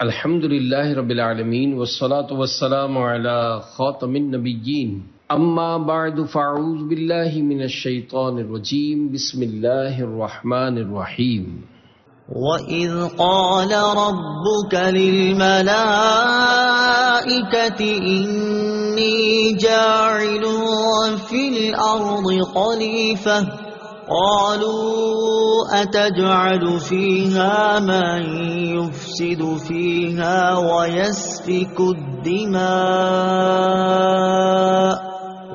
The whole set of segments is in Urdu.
الحمد للہ رب العالمین والصلاة والسلام علی خاتم النبیین اما بعد فاعوذ باللہ من الشیطان الرجیم بسم اللہ الرحمن الرحیم وَإِذْ قَالَ رَبُّكَ لِلْمَلَائِكَةِ إِنِّي جَاعِلٌ فِي الْأَرْضِ خَلِيفَةً قالوا أتجعل فيها من يفسد فيها ويسفك الدماء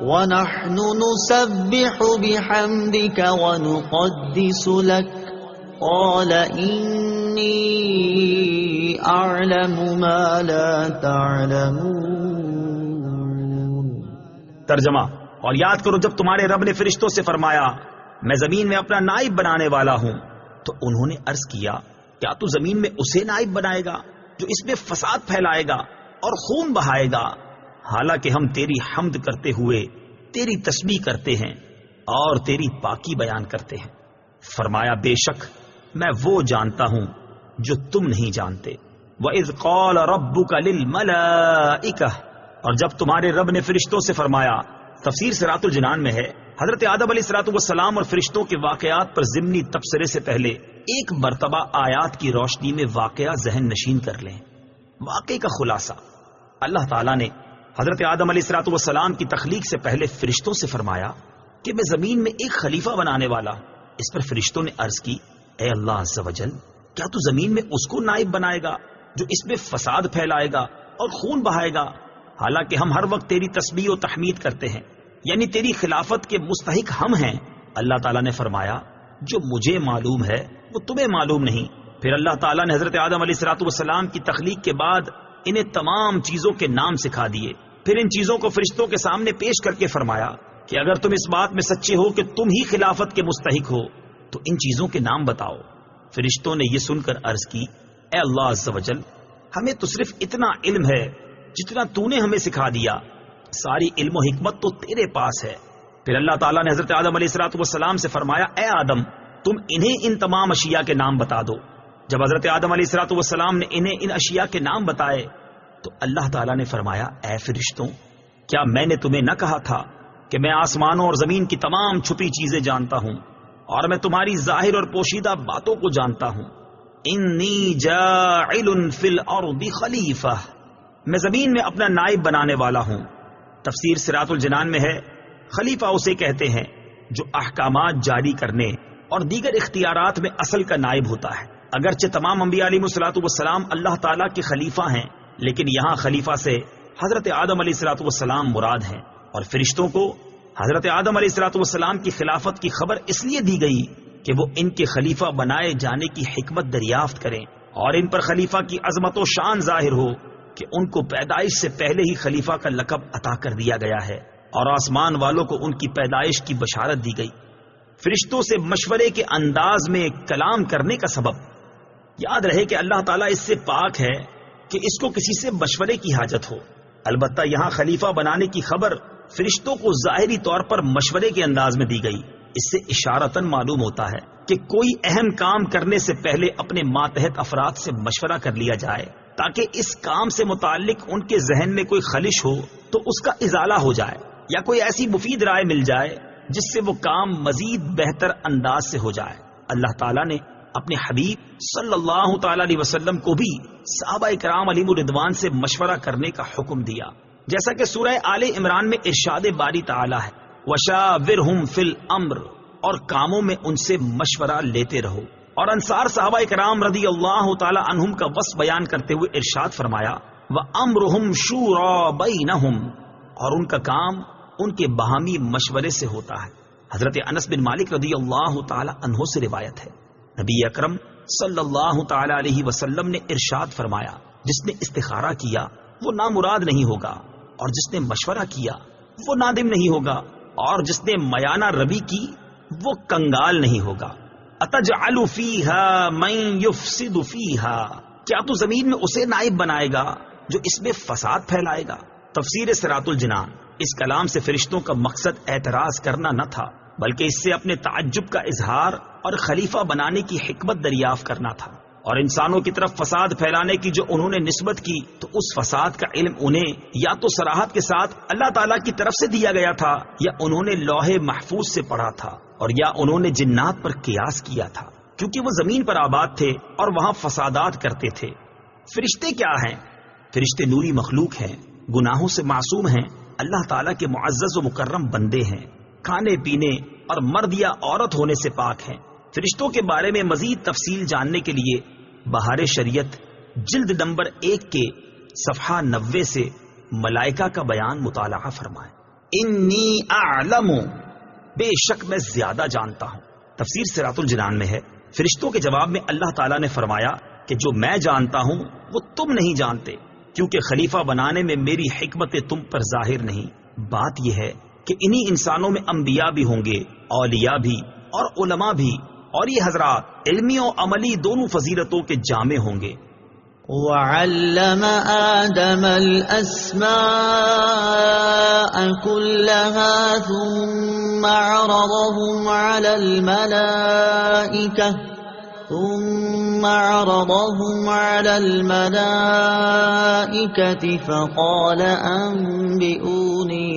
ونحن نسبح بحمدك ونقدس لك قال إني أعلم ما لا تعلمون۔ ترجمہ۔ اور یاد کرو جب تمہارے رب نے فرشتوں سے فرمایا میں زمین میں اپنا نائب بنانے والا ہوں، تو انہوں نے عرض کیا کیا تو زمین میں اسے نائب بنائے گا جو اس میں فساد پھیلائے گا اور خون بہائے گا، حالانکہ ہم تیری حمد کرتے ہوئے تیری تسبیح کرتے ہیں اور تیری پاکی بیان کرتے ہیں۔ فرمایا بے شک میں وہ جانتا ہوں جو تم نہیں جانتے۔ وَإِذْ قَالَ رَبُّكَ لِلْمَلَائِكَةِ، اور جب تمہارے رب نے فرشتوں سے فرمایا۔ تفسیر صراط الجنان میں ہے حضرت آدم علیہ السلام اور فرشتوں کے واقعات پر ضمنی تبصرے سے پہلے ایک مرتبہ آیات کی روشنی میں واقعہ ذہن نشین کر لیں۔ واقعے کا خلاصہ، اللہ تعالیٰ نے حضرت آدم علیہ السلام کی تخلیق سے پہلے فرشتوں سے فرمایا کہ میں زمین میں ایک خلیفہ بنانے والا۔ اس پر فرشتوں نے عرض کی اے اللہ عز و جل، کیا تو زمین میں اس کو نائب بنائے گا جو اس میں فساد پھیلائے گا اور خون بہائے گا، حالانکہ ہم ہر وقت تیری تسبیح و تحمید کرتے ہیں، یعنی تیری خلافت کے مستحق ہم ہیں۔ اللہ تعالیٰ نے فرمایا جو مجھے معلوم ہے وہ تمہیں معلوم نہیں۔ پھر اللہ تعالیٰ نے حضرت آدم علیہ السلام کی تخلیق کے بعد انہیں تمام چیزوں کے نام سکھا دیے، پھر ان چیزوں کو فرشتوں کے سامنے پیش کر کے فرمایا کہ اگر تم اس بات میں سچے ہو کہ تم ہی خلافت کے مستحق ہو تو ان چیزوں کے نام بتاؤ۔ فرشتوں نے یہ سن کر عرض کی اے اللہ عز و جل، ہمیں تو صرف اتنا علم ہے جتنا تو نے ہمیں سکھا دیا، ساری علم و حکمت تو تیرے پاس ہے۔ پھر اللہ تعالیٰ نے حضرت آدم علیہ السلام سے فرمایا اے آدم، تم انہیں ان تمام اشیاء کے نام بتا دو۔ جب حضرت آدم علیہ السلام نے انہیں ان اشیاء کے نام بتائے تو اللہ تعالیٰ نے فرمایا اے فرشتوں، کیا میں نے تمہیں نہ کہا تھا کہ میں آسمانوں اور زمین کی تمام چھپی چیزیں جانتا ہوں اور میں تمہاری ظاہر اور پوشیدہ باتوں کو جانتا ہوں۔ انی جاعل فی الارض خلیفہ، میں زمین میں اپنا نائب بنانے والا ہوں۔ تفسیر صراط الجنان میں ہے خلیفہ اسے کہتے ہیں جو احکامات جاری کرنے اور دیگر اختیارات میں اصل کا نائب ہوتا ہے۔ اگرچہ تمام انبیاء علیہ السلام اللہ تعالیٰ کے خلیفہ ہیں، لیکن یہاں خلیفہ سے حضرت آدم علیہ السلام مراد ہیں، اور فرشتوں کو حضرت آدم علیہ السلام کی خلافت کی خبر اس لیے دی گئی کہ وہ ان کے خلیفہ بنائے جانے کی حکمت دریافت کریں اور ان پر خلیفہ کی عظمت و شان ظاہر ہو کہ ان کو پیدائش سے پہلے ہی خلیفہ کا لقب عطا کر دیا گیا ہے اور آسمان والوں کو ان کی پیدائش کی بشارت دی گئی۔ فرشتوں سے مشورے کے انداز میں کلام کرنے کا سبب، یاد رہے کہ اللہ تعالیٰ اس سے پاک ہے کہ اس کو کسی سے مشورے کی حاجت ہو۔ البتہ یہاں خلیفہ بنانے کی خبر فرشتوں کو ظاہری طور پر مشورے کے انداز میں دی گئی۔ اس سے اشارتاً معلوم ہوتا ہے کہ کوئی اہم کام کرنے سے پہلے اپنے ماتحت افراد سے مشورہ کر لیا جائے تاکہ اس کام سے متعلق ان کے ذہن میں کوئی خلش ہو تو اس کا ازالہ ہو جائے، یا کوئی ایسی مفید رائے مل جائے جس سے وہ کام مزید بہتر انداز سے ہو جائے۔ اللہ تعالیٰ نے اپنے حبیب صلی اللہ تعالی علیہ وسلم کو بھی صحابہ کرام علیہم الرضوان سے مشورہ کرنے کا حکم دیا، جیسا کہ سورہ آل عمران میں ارشاد باری تعالیٰ ہے وَشَاوِرْهُمْ فِي الْأَمْرِ، اور کاموں میں ان سے مشورہ لیتے رہو۔ اور انصار صحابہ کرام رضی اللہ تعالی عنہم کا وصف بیان کرتے ہوئے ارشاد فرمایا وَأَمْرُهُمْ شُورَى بَيْنَهُمْ، اور ان کا کام ان کے باہمی مشورے سے ہوتا ہے۔ حضرت انس بن مالک رضی اللہ تعالی عنہ سے روایت ہے نبی اکرم صلی اللہ تعالی علیہ وسلم نے ارشاد فرمایا جس نے استخارہ کیا وہ نامراد نہیں ہوگا، اور جس نے مشورہ کیا وہ نادم نہیں ہوگا، اور جس نے میانہ روی کی وہ کنگال نہیں ہوگا۔ اتجعل فیہا من یفسد فیہا، کیا تو زمین میں اسے نائب بنائے گا جو اس میں فساد پھیلائے گا۔ تفسیر صراط الجنان۔ اس کلام سے فرشتوں کا مقصد اعتراض کرنا نہ تھا، بلکہ اس سے اپنے تعجب کا اظہار اور خلیفہ بنانے کی حکمت دریافت کرنا تھا، اور انسانوں کی طرف فساد پھیلانے کی جو انہوں نے نسبت کی تو اس فساد کا علم انہیں یا تو صراحت کے ساتھ اللہ تعالیٰ کی طرف سے دیا گیا تھا، یا انہوں نے لوح محفوظ سے پڑھا تھا، اور یا انہوں نے جنات پر قیاس کیا تھا، کیونکہ وہ زمین پر آباد تھے اور وہاں فسادات کرتے تھے۔ فرشتے کیا ہیں؟ فرشتے نوری مخلوق ہیں، گناہوں سے معصوم ہیں، اللہ تعالیٰ کے معزز و مکرم بندے ہیں، کھانے پینے اور مرد یا عورت ہونے سے پاک ہیں۔ فرشتوں کے بارے میں مزید تفصیل جاننے کے لیے بہار شریعت جلد نمبر 1 کے صفحہ 90 سے ملائکہ کا بیان مطالعہ فرمائیں۔ انی اعلم، بے شک میں زیادہ جانتا ہوں۔ تفسیر صراط الجنان میں ہے، فرشتوں کے جواب میں اللہ تعالیٰ نے فرمایا کہ جو میں جانتا ہوں وہ تم نہیں جانتے، کیونکہ خلیفہ بنانے میں میری حکمت تم پر ظاہر نہیں۔ بات یہ ہے کہ انہی انسانوں میں انبیاء بھی ہوں گے، اولیاء بھی اور علماء بھی، اور یہ حضرات علمی و عملی دونوں فضیلتوں کے جامع ہوں گے۔ وعلم آدم الأسماء كلها ثم عرضهم على الملائكة فقال أنبئوني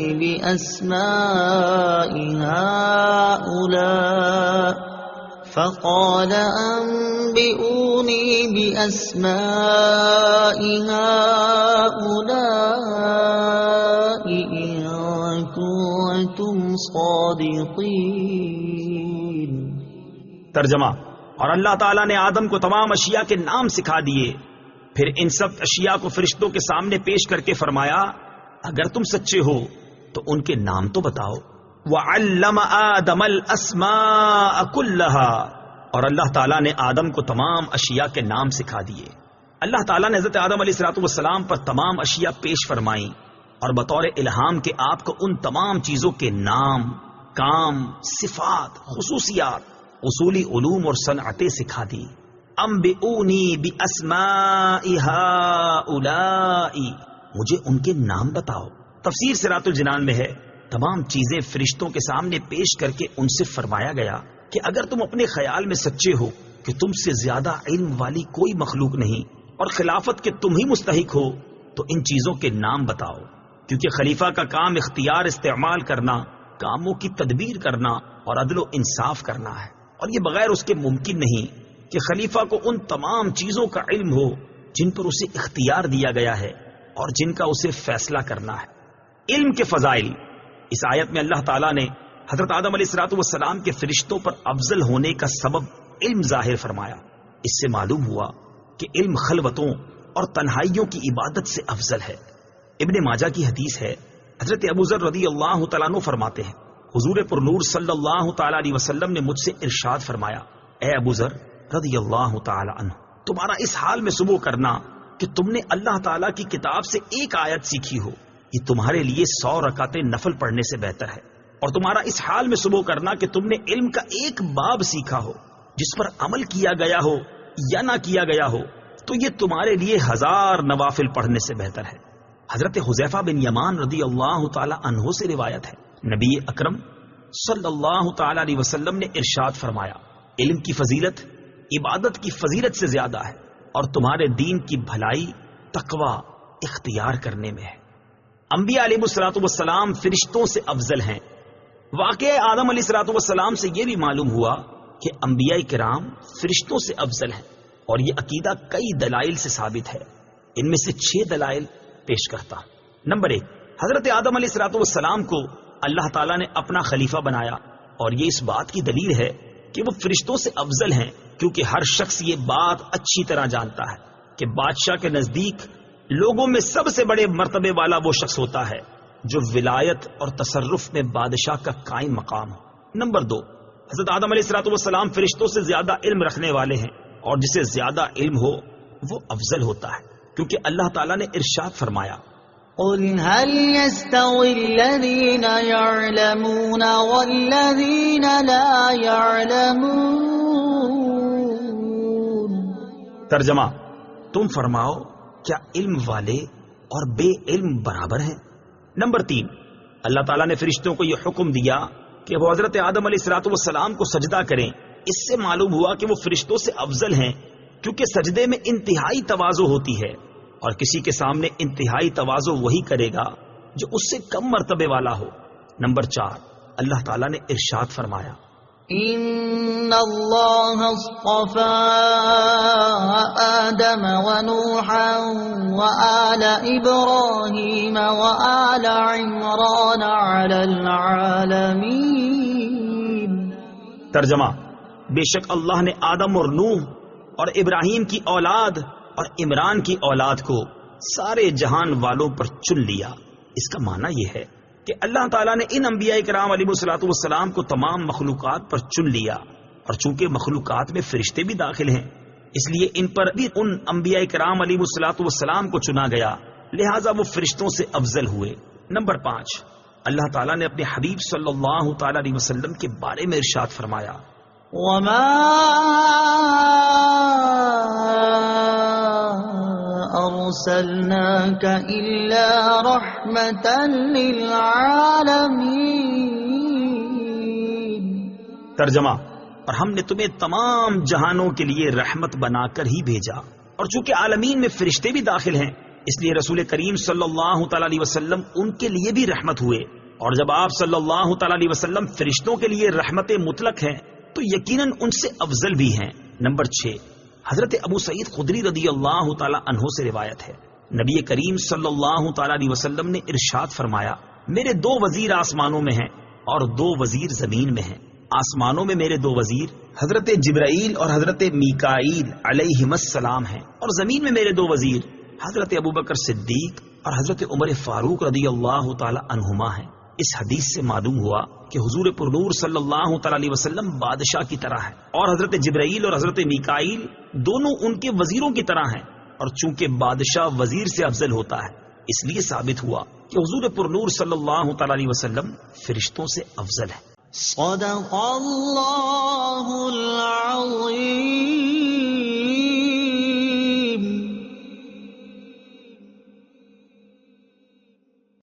بأسماء هؤلاء إن كنتم صادقين۔ ترجمہ، اور اللہ تعالیٰ نے آدم کو تمام اشیاء کے نام سکھا دیے، پھر ان سب اشیاء کو فرشتوں کے سامنے پیش کر کے فرمایا اگر تم سچے ہو تو ان کے نام تو بتاؤ۔ وَعَلَّمَ آدَمَ الْأَسْمَاءَ كُلَّهَا، اور اللہ تعالیٰ نے آدم کو تمام اشیاء کے نام سکھا دیے۔ اللہ تعالیٰ نے حضرت آدم علیہ السلام پر تمام اشیاء پیش فرمائیں اور بطور الہام کے آپ کو ان تمام چیزوں کے نام، کام، صفات، خصوصیات، اصولی علوم اور صنعتیں سکھا دی۔ انبئونی باسماء ہؤلاء، مجھے ان کے نام بتاؤ۔ تفسیر صراط الجنان میں ہے، تمام چیزیں فرشتوں کے سامنے پیش کر کے ان سے فرمایا گیا کہ اگر تم اپنے خیال میں سچے ہو کہ تم سے زیادہ علم والی کوئی مخلوق نہیں اور خلافت کے تم ہی مستحق ہو تو ان چیزوں کے نام بتاؤ، کیونکہ خلیفہ کا کام اختیار استعمال کرنا، کاموں کی تدبیر کرنا اور عدل و انصاف کرنا ہے، اور یہ بغیر اس کے ممکن نہیں کہ خلیفہ کو ان تمام چیزوں کا علم ہو جن پر اسے اختیار دیا گیا ہے اور جن کا اسے فیصلہ کرنا ہے۔ علم کے فضائل، اس آیت میں اللہ تعالیٰ نے حضرت آدم علیہ السلام کے فرشتوں پر افضل ہونے کا سبب علم ظاہر فرمایا۔ اس سے معلوم ہوا کہ علم خلوتوں اور تنہائیوں کی عبادت سے افضل ہے۔ ابن ماجہ کی حدیث ہے، حضرت ابو ذر رضی اللہ تعالیٰ عنہ فرماتے ہیں حضور پر نور صلی اللہ تعالیٰ علیہ وسلم نے مجھ سے ارشاد فرمایا، اے ابو ذر رضی اللہ تعالیٰ عنہ، تمہارا اس حال میں صبح کرنا کہ تم نے اللہ تعالیٰ کی کتاب سے ایک آیت سیکھی ہو، یہ تمہارے لیے 100 رکعتیں نفل پڑھنے سے بہتر ہے، اور تمہارا اس حال میں صبح کرنا کہ تم نے علم کا ایک باب سیکھا ہو جس پر عمل کیا گیا ہو یا نہ کیا گیا ہو تو یہ تمہارے لیے 1000 نوافل پڑھنے سے بہتر ہے۔ حضرت حذیفہ بن یمان رضی اللہ تعالی عنہ سے روایت ہے، نبی اکرم صلی اللہ تعالی علیہ وسلم نے ارشاد فرمایا، علم کی فضیلت عبادت کی فضیلت سے زیادہ ہے، اور تمہارے دین کی بھلائی تقوی اختیار کرنے میں ہے۔ انبیاء علیہ السلام فرشتوں سے افضل ہیں۔ واقعہ آدم علیہ السلام سے یہ بھی معلوم ہوا کہ انبیاء کرام فرشتوں سے افضل ہیں، اور یہ عقیدہ کئی دلائل سے ثابت ہے۔ ان میں سے 6 دلائل پیش کرتا ہوں۔ نمبر 1، حضرت آدم علیہ السلام کو اللہ تعالیٰ نے اپنا خلیفہ بنایا، اور یہ اس بات کی دلیل ہے کہ وہ فرشتوں سے افضل ہیں، کیونکہ ہر شخص یہ بات اچھی طرح جانتا ہے کہ بادشاہ کے نزدیک لوگوں میں سب سے بڑے مرتبے والا وہ شخص ہوتا ہے جو ولایت اور تصرف میں بادشاہ کا قائم مقام ہو۔ نمبر 2، حضرت آدم علیہ السلام فرشتوں سے زیادہ علم رکھنے والے ہیں، اور جسے زیادہ علم ہو وہ افضل ہوتا ہے، کیونکہ اللہ تعالیٰ نے ارشاد فرمایا، قل هل يستوي الذين يعلمون والذين لا يعلمون۔ ترجمہ، تم فرماؤ کیا علم والے اور بے علم برابر ہیں؟ نمبر 3، اللہ تعالیٰ نے فرشتوں کو یہ حکم دیا کہ وہ حضرت آدم علیہ السلام کو سجدہ کریں۔ اس سے معلوم ہوا کہ وہ فرشتوں سے افضل ہیں، کیونکہ سجدے میں انتہائی تواضع ہوتی ہے، اور کسی کے سامنے انتہائی تواضع وہی کرے گا جو اس سے کم مرتبے والا ہو۔ نمبر 4، اللہ تعالیٰ نے ارشاد فرمایا، ان اللہ اصطفى آدم ونوحا وآل ابراہیم وآل عمران علی العالمین۔ ترجمہ، بے شک اللہ نے آدم اور نوح اور ابراہیم کی اولاد اور عمران کی اولاد کو سارے جہان والوں پر چن لیا۔ اس کا معنی یہ ہے کہ اللہ تعالیٰ نے ان انبیاء کرام علیہ الصلوۃ والسلام کو تمام مخلوقات پر چن لیا، اور چونکہ مخلوقات میں فرشتے بھی داخل ہیں، اس لیے ان پر بھی ان انبیاء کرام علیہ الصلوۃ والسلام کو چنا گیا، لہٰذا وہ فرشتوں سے افضل ہوئے۔ نمبر 5، اللہ تعالیٰ نے اپنے حبیب صلی اللہ تعالی علیہ وسلم کے بارے میں ارشاد فرمایا، وما ارسلناک الا رحمتا للعالمین۔ ترجمہ، اور ہم نے تمہیں تمام جہانوں کے لیے رحمت بنا کر ہی بھیجا، اور چونکہ عالمین میں فرشتے بھی داخل ہیں، اس لیے رسول کریم صلی اللہ تعالی علیہ وسلم ان کے لیے بھی رحمت ہوئے، اور جب آپ صلی اللہ تعالی علیہ وسلم فرشتوں کے لیے رحمت مطلق ہیں تو یقیناً ان سے افضل بھی ہیں۔ نمبر 6، حضرت ابو سعید خدری رضی اللہ تعالی عنہ سے روایت ہے، نبی کریم صلی اللہ تعالی علیہ وسلم نے ارشاد فرمایا، میرے 2 وزیر آسمانوں میں ہیں اور 2 وزیر زمین میں ہیں۔ آسمانوں میں میرے 2 وزیر حضرت جبرائیل اور حضرت میکائیل علیہم السلام ہیں، اور زمین میں میرے 2 وزیر حضرت ابوبکر صدیق اور حضرت عمر فاروق رضی اللہ تعالی عنہما ہیں۔ اس حدیث سے معلوم ہوا کہ حضور پرنور صلی اللہ تعالی علیہ وسلم بادشاہ کی طرح ہے، اور حضرت جبرائیل اور حضرت میکائیل دونوں ان کے وزیروں کی طرح ہیں، اور چونکہ بادشاہ وزیر سے افضل ہوتا ہے، اس لیے ثابت ہوا کہ حضور پرنور صلی اللہ تعالی علیہ وسلم فرشتوں سے افضل ہے۔ صدق اللہ